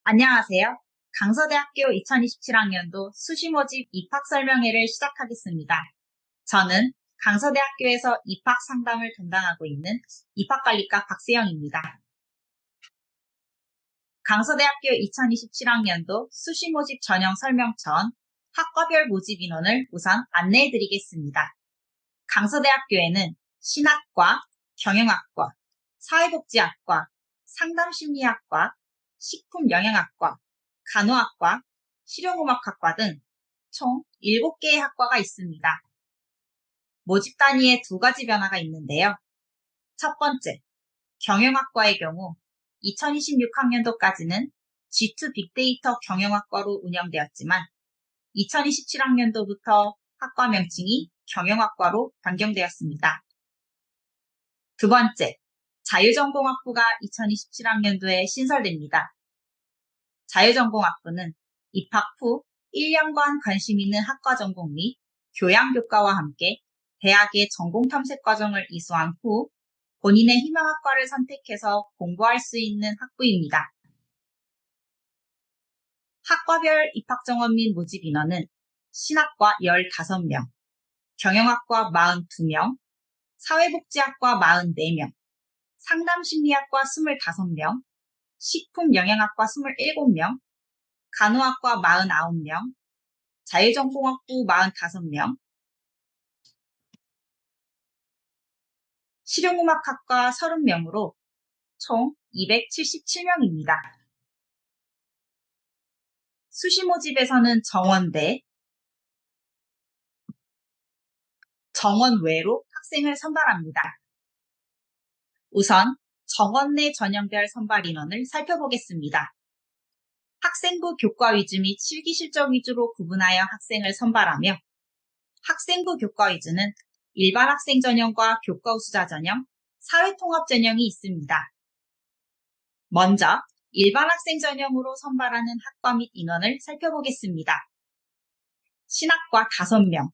안녕하세요. 강서대학교 2027학년도 수시 모집 입학 설명회를 시작하겠습니다. 저는 강서대학교에서 입학 상담을 담당하고 있는 입학관리과 박세영입니다. 강서대학교 2027학년도 수시 모집 전형 설명 전 학과별 모집 인원을 우선 안내해 드리겠습니다. 강서대학교에는 신학과, 경영학과, 사회복지학과, 상담심리학과, 식품영양학과, 간호학과, 실용음악학과 등 총 7개의 학과가 있습니다. 모집 단위에 두 가지 변화가 있는데요. 첫 번째, 경영학과의 경우 2026학년도까지는 G2 빅데이터 경영학과로 운영되었지만 2027학년도부터 학과 명칭이 경영학과로 변경되었습니다. 두 번째, 자유전공학부가 2027학년도에 신설됩니다. 자유전공학부는 입학 후 1년간 관심 있는 학과 전공 및 교양교과와 함께 대학의 전공탐색 과정을 이수한 후 본인의 희망학과를 선택해서 공부할 수 있는 학부입니다. 학과별 입학정원 및 모집 인원은 신학과 15명, 경영학과 42명, 사회복지학과 44명, 상담심리학과 25명, 식품영양학과 27명, 간호학과 49명, 자유전공학부 45명, 실용음악학과 30명으로 총 277명입니다. 수시 모집에서는 정원대, 정원 외로 학생을 선발합니다. 우선 정원 내 전형별 선발 인원을 살펴보겠습니다. 학생부 교과 위주 및 실기 실적 위주로 구분하여 학생을 선발하며 학생부 교과 위주는 일반 학생 전형과 교과 우수자 전형, 사회통합 전형이 있습니다. 먼저 일반 학생 전형으로 선발하는 학과 및 인원을 살펴보겠습니다. 신학과 5명,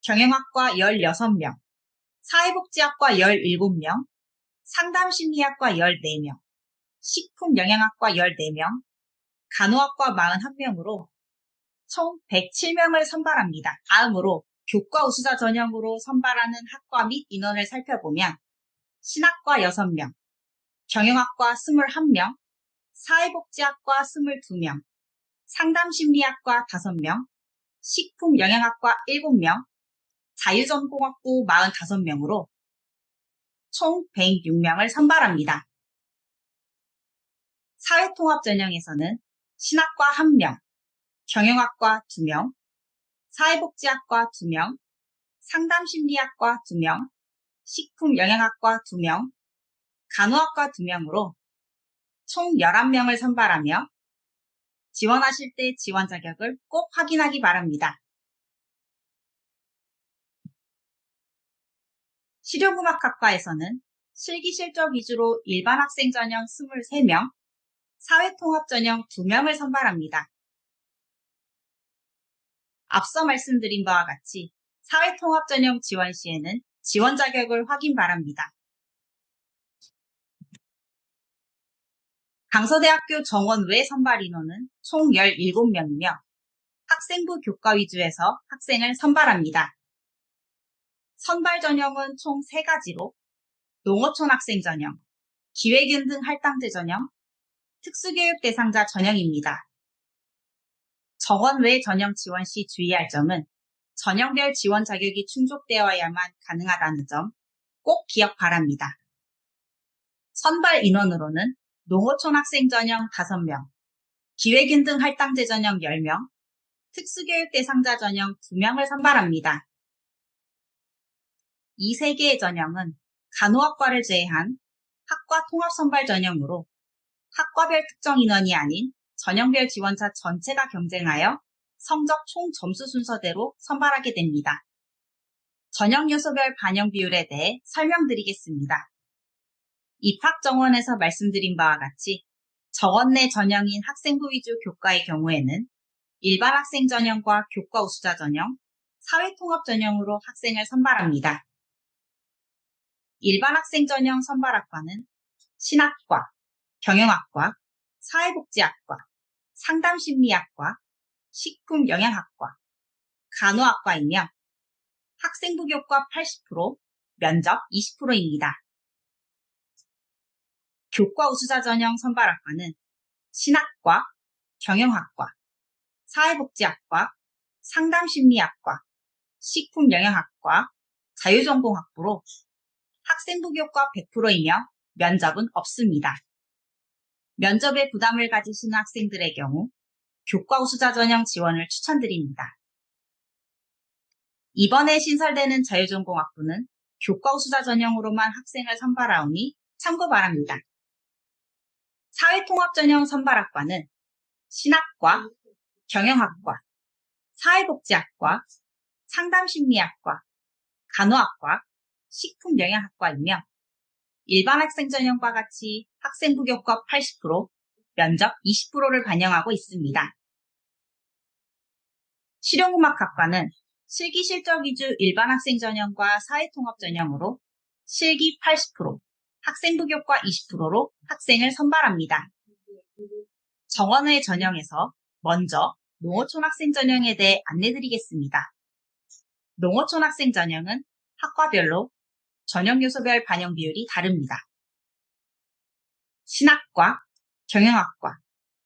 경영학과 16명, 사회복지학과 17명, 상담심리학과 14명, 식품영양학과 14명, 간호학과 41명으로 총 107명을 선발합니다. 다음으로 교과 우수자 전형으로 선발하는 학과 및 인원을 살펴보면 신학과 6명, 경영학과 21명, 사회복지학과 22명, 상담심리학과 5명, 식품영양학과 7명, 자유전공학부 45명으로 총 106명을 선발합니다. 사회통합 전형에서는 신학과 1명, 경영학과 2명, 사회복지학과 2명, 상담심리학과 2명, 식품영양학과 2명, 간호학과 2명으로 총 11명을 선발하며 지원하실 때 지원 자격을 꼭 확인하기 바랍니다. 실용음악학과에서는 실기 실적 위주로 일반 학생 전형 23명, 사회통합 전형 2명을 선발합니다. 앞서 말씀드린 바와 같이 사회통합 전형 지원 시에는 지원 자격을 확인 바랍니다. 강서대학교 정원 외 선발 인원은 총 17명이며 학생부 교과 위주에서 학생을 선발합니다. 선발 전형은 총 3가지로 농어촌 학생 전형, 기회균 등 할당제 전형, 특수교육 대상자 전형입니다. 정원 외 전형 지원 시 주의할 점은 전형별 지원 자격이 충족되어야만 가능하다는 점 꼭 기억 바랍니다. 선발 인원으로는 농어촌 학생 전형 5명, 기회균 등 할당제 전형 10명, 특수교육 대상자 전형 2명을 선발합니다. 이 3개의 전형은 간호학과를 제외한 학과 통합 선발 전형으로 학과별 특정 인원이 아닌 전형별 지원자 전체가 경쟁하여 성적 총 점수 순서대로 선발하게 됩니다. 전형 요소별 반영 비율에 대해 설명드리겠습니다. 입학 정원에서 말씀드린 바와 같이 정원 내 전형인 학생부 위주 교과의 경우에는 일반 학생 전형과 교과 우수자 전형, 사회통합 전형으로 학생을 선발합니다. 일반 학생 전형 선발학과는 신학과, 경영학과, 사회복지학과, 상담심리학과, 식품영양학과, 간호학과이며 학생부 교과 80%, 면접 20%입니다. 교과 우수자 전형 선발학과는 신학과, 경영학과, 사회복지학과, 상담심리학과, 식품영양학과, 자유전공학부로 학생부 교과 100%이며 면접은 없습니다. 면접에 부담을 가지시는 학생들의 경우 교과 우수자 전형 지원을 추천드립니다. 이번에 신설되는 자유전공학부는 교과 우수자 전형으로만 학생을 선발하오니 참고 바랍니다. 사회통합 전형 선발학과는 신학과, 경영학과, 사회복지학과, 상담심리학과, 간호학과, 식품영양학과이며 일반 학생 전형과 같이 학생부 교과 80%, 면접 20%를 반영하고 있습니다. 실용음악학과는 실기 실적 위주 일반 학생 전형과 사회통합 전형으로 실기 80%, 학생부 교과 20%로 학생을 선발합니다. 정원의 전형에서 먼저 농어촌 학생 전형에 대해 안내드리겠습니다. 농어촌 학생 전형은 학과별로 전형 요소별 반영 비율이 다릅니다. 신학과, 경영학과,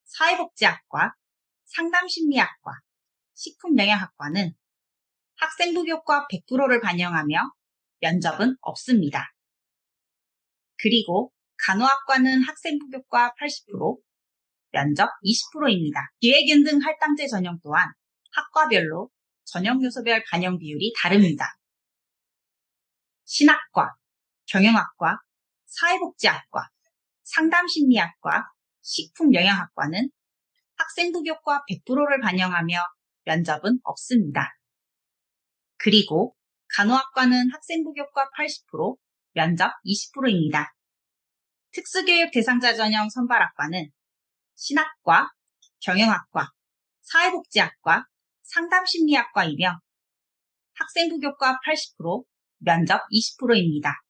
사회복지학과, 상담심리학과, 식품영양학과는 학생부 교과 100%를 반영하며 면접은 없습니다. 그리고 간호학과는 학생부 교과 80%, 면접 20%입니다. 기획윤등 할당제 전형 또한 학과별로 전형 요소별 반영 비율이 다릅니다. 신학과, 경영학과, 사회복지학과, 상담심리학과, 식품영양학과는 학생부 교과 100%를 반영하며 면접은 없습니다. 그리고 간호학과는 학생부 교과 80%, 면접 20%입니다. 특수교육 대상자 전형 선발학과는 신학과, 경영학과, 사회복지학과, 상담심리학과이며 학생부 교과 80%, 면접 20%입니다.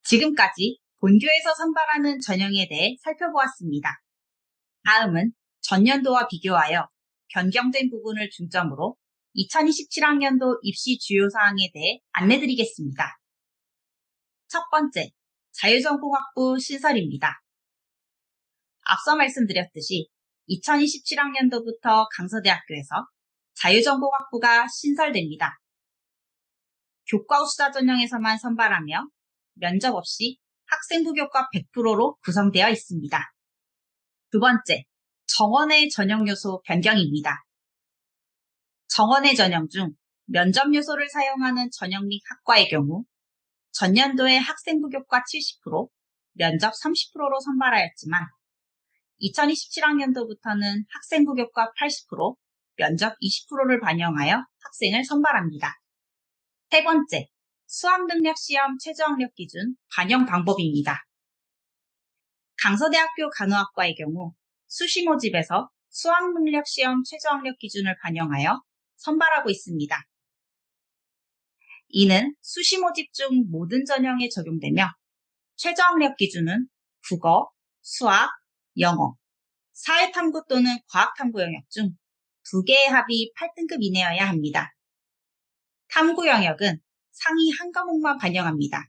지금까지 본교에서 선발하는 전형에 대해 살펴보았습니다. 다음은 전년도와 비교하여 변경된 부분을 중점으로 2027학년도 입시 주요 사항에 대해 안내드리겠습니다. 첫 번째, 자유전공학부 신설입니다. 앞서 말씀드렸듯이 2027학년도부터 강서대학교에서 자유전공학부가 신설됩니다. 교과 우수자 전형에서만 선발하며 면접 없이 학생부 교과 100%로 구성되어 있습니다. 두 번째, 정원의 전형 요소 변경입니다. 정원의 전형 중 면접 요소를 사용하는 전형 및 학과의 경우 전년도에 학생부 교과 70%, 면접 30%로 선발하였지만 2027학년도부터는 학생부 교과 80%, 면접 20%를 반영하여 학생을 선발합니다. 세 번째, 수학능력시험 최저학력 기준 반영 방법입니다. 강서대학교 간호학과의 경우 수시 모집에서 수학능력시험 최저학력 기준을 반영하여 선발하고 있습니다. 이는 수시 모집 중 모든 전형에 적용되며 최저학력 기준은 국어, 수학, 영어, 사회탐구 또는 과학탐구 영역 중 2개의 합이 8등급 이내여야 합니다. 탐구 영역은 상위 한 과목만 반영합니다.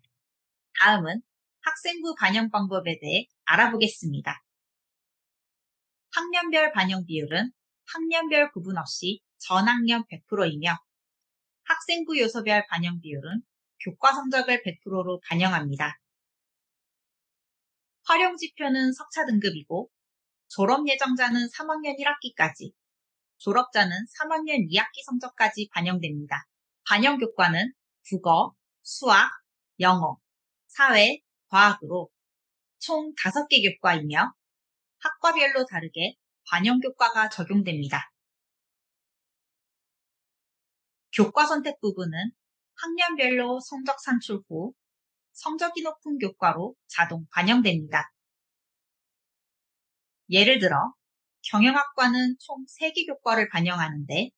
다음은 학생부 반영 방법에 대해 알아보겠습니다. 학년별 반영 비율은 학년별 구분 없이 전학년 100%이며 학생부 요소별 반영 비율은 교과 성적을 100%로 반영합니다. 활용 지표는 석차 등급이고 졸업 예정자는 3학년 1학기까지, 졸업자는 3학년 2학기 성적까지 반영됩니다. 반영 교과는 국어, 수학, 영어, 사회, 과학으로 총 5개 교과이며 학과별로 다르게 반영 교과가 적용됩니다. 교과 선택 부분은 학년별로 성적 산출 후 성적이 높은 교과로 자동 반영됩니다. 예를 들어 경영학과는 총 3개 교과를 반영하는데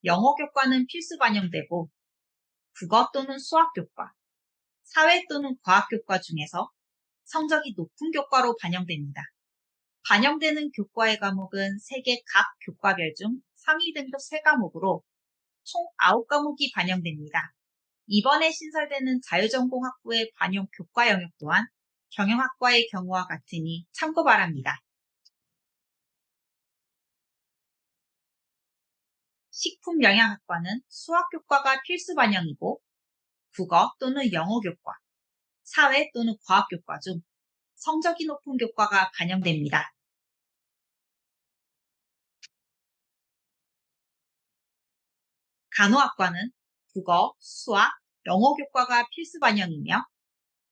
영어 교과는 필수 반영되고 국어 또는 수학 교과, 사회 또는 과학 교과 중에서 성적이 높은 교과로 반영됩니다. 반영되는 교과의 과목은 3개 각 교과별 중 상위 등급 3과목으로 총 9과목이 반영됩니다. 이번에 신설되는 자유전공학부의 반영 교과 영역 또한 경영학과의 경우와 같으니 참고 바랍니다. 식품영양학과는 수학교과가 필수 반영이고 국어 또는 영어교과, 사회 또는 과학교과 중 성적이 높은 교과가 반영됩니다. 간호학과는 국어, 수학, 영어교과가 필수 반영이며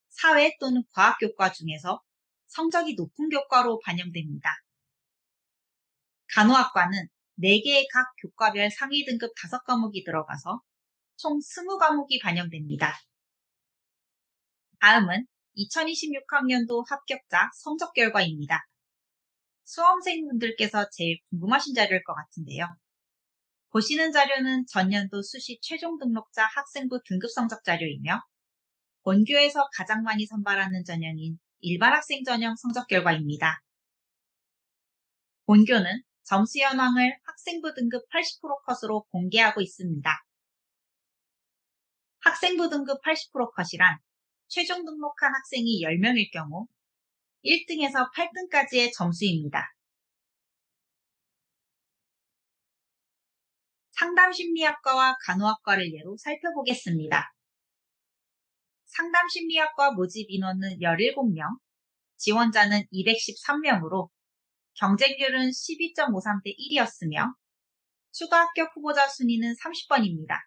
사회 또는 과학교과 중에서 성적이 높은 교과로 반영됩니다. 간호학과는 4개의 각 교과별 상위 등급 5과목이 들어가서 총 20과목이 반영됩니다. 다음은 2026학년도 합격자 성적 결과입니다. 수험생분들께서 제일 궁금하신 자료일 것 같은데요. 보시는 자료는 전년도 수시 최종 등록자 학생부 등급 성적 자료이며 본교에서 가장 많이 선발하는 전형인 일반 학생 전형 성적 결과입니다. 본교는 점수 현황을 학생부 등급 80% 컷으로 공개하고 있습니다. 학생부 등급 80% 컷이란 최종 등록한 학생이 10명일 경우 1등에서 8등까지의 점수입니다. 상담심리학과와 간호학과를 예로 살펴보겠습니다. 상담심리학과 모집 인원은 17명, 지원자는 213명으로 경쟁률은 12.53대 1이었으며 추가 합격 후보자 순위는 30번입니다.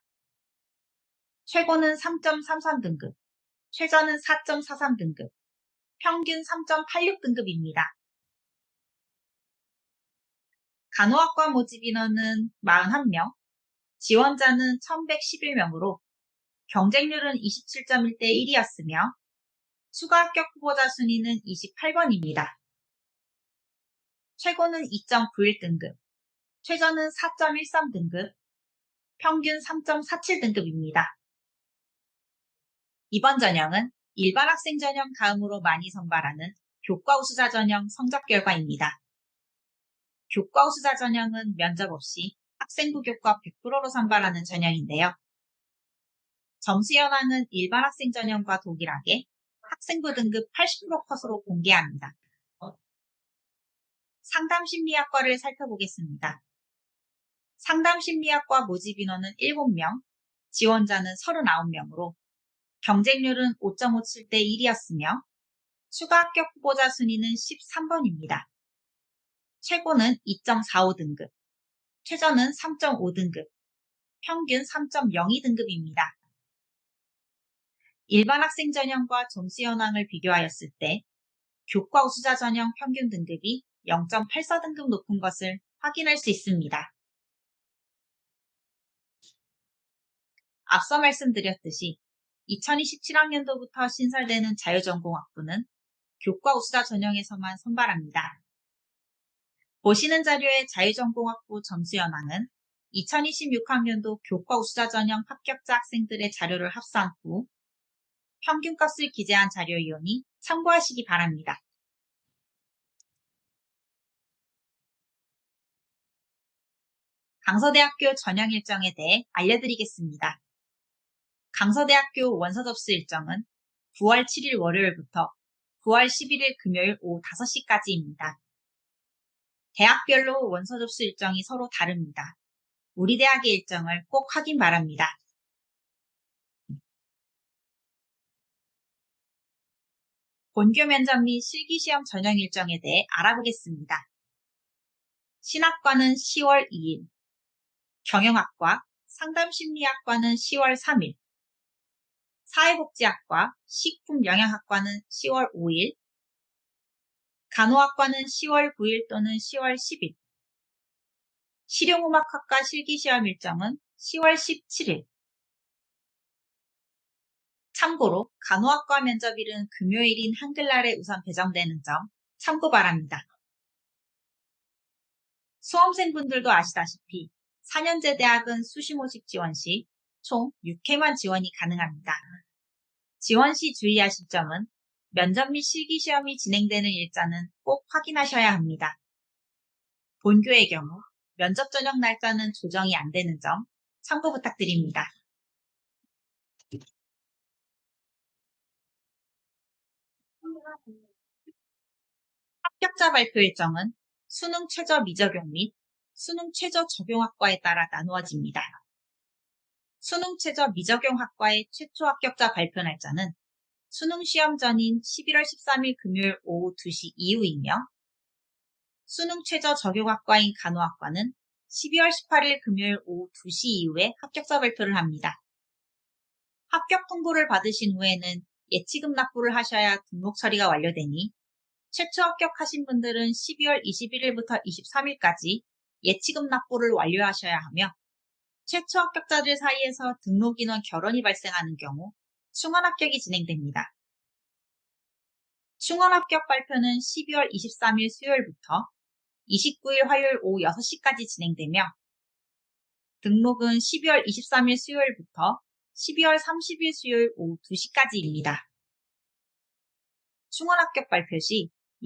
최고는 3.33등급, 최저는 4.43등급, 평균 3.86등급입니다. 간호학과 모집 인원은 41명, 지원자는 1111명으로 경쟁률은 27.1대 1이었으며 추가 합격 후보자 순위는 28번입니다. 최고는 2.91등급, 최저는 4.13등급, 평균 3.47등급입니다. 이번 전형은 일반 학생 전형 다음으로 많이 선발하는 교과 우수자 전형 성적 결과입니다. 교과 우수자 전형은 면접 없이 학생부 교과 100%로 선발하는 전형인데요. 점수 현황은 일반 학생 전형과 동일하게 학생부 등급 80% 컷으로 공개합니다. 상담심리학과를 살펴보겠습니다. 상담심리학과 모집 인원은 7명, 지원자는 39명으로 경쟁률은 5.57대 1이었으며 추가 합격 후보자 순위는 13번입니다. 최고는 2.45등급, 최저는 3.5등급, 평균 3.02등급입니다. 일반 학생 전형과 점수 현황을 비교하였을 때 교과 우수자 전형 평균 등급이 0.84등급 높은 것을 확인할 수 있습니다. 앞서 말씀드렸듯이 2027학년도부터 신설되는 자유전공학부는 교과 우수자 전형에서만 선발합니다. 보시는 자료의 자유전공학부 점수 현황은 2026학년도 교과 우수자 전형 합격자 학생들의 자료를 합산 후 평균값을 기재한 자료이오니 참고하시기 바랍니다. 강서대학교 전형 일정에 대해 알려드리겠습니다. 강서대학교 원서 접수 일정은 9월 7일 월요일부터 9월 11일 금요일 오후 5시까지입니다. 대학별로 원서 접수 일정이 서로 다릅니다. 우리 대학의 일정을 꼭 확인 바랍니다. 본교 면접 및 실기시험 전형 일정에 대해 알아보겠습니다. 신학과는 10월 2일, 경영학과, 상담심리학과는 10월 3일, 사회복지학과, 식품영양학과는 10월 5일, 간호학과는 10월 9일 또는 10월 10일, 실용음악학과 실기시험 일정은 10월 17일. 참고로 간호학과 면접일은 금요일인 한글날에 우선 배정되는 점 참고 바랍니다. 수험생분들도 아시다시피 4년제 대학은 수시 모집 지원 시 총 6회만 지원이 가능합니다. 지원 시 주의하실 점은 면접 및 실기시험이 진행되는 일자는 꼭 확인하셔야 합니다. 본교의 경우 면접 전형 날짜는 조정이 안 되는 점 참고 부탁드립니다. 합격자 발표 일정은 수능 최저 미적용 및 수능 최저 적용학과에 따라 나누어집니다. 수능 최저 미적용 학과의 최초 합격자 발표 날짜는 수능 시험 전인 11월 13일 금요일 오후 2시 이후이며 수능 최저 적용학과인 간호학과는 12월 18일 금요일 오후 2시 이후에 합격자 발표를 합니다. 합격 통보를 받으신 후에는 예치금 납부를 하셔야 등록 처리가 완료되니 최초 합격하신 분들은 12월 21일부터 23일까지 예치금 납부를 완료하셔야 하며 최초 합격자들 사이에서 등록 인원 결원이 발생하는 경우 충원 합격이 진행됩니다. 충원 합격 발표는 12월 23일 수요일부터 29일 화요일 오후 6시까지 진행되며 등록은 12월 23일 수요일부터 12월 30일 수요일 오후 2시까지입니다. 충원 합격 발표 시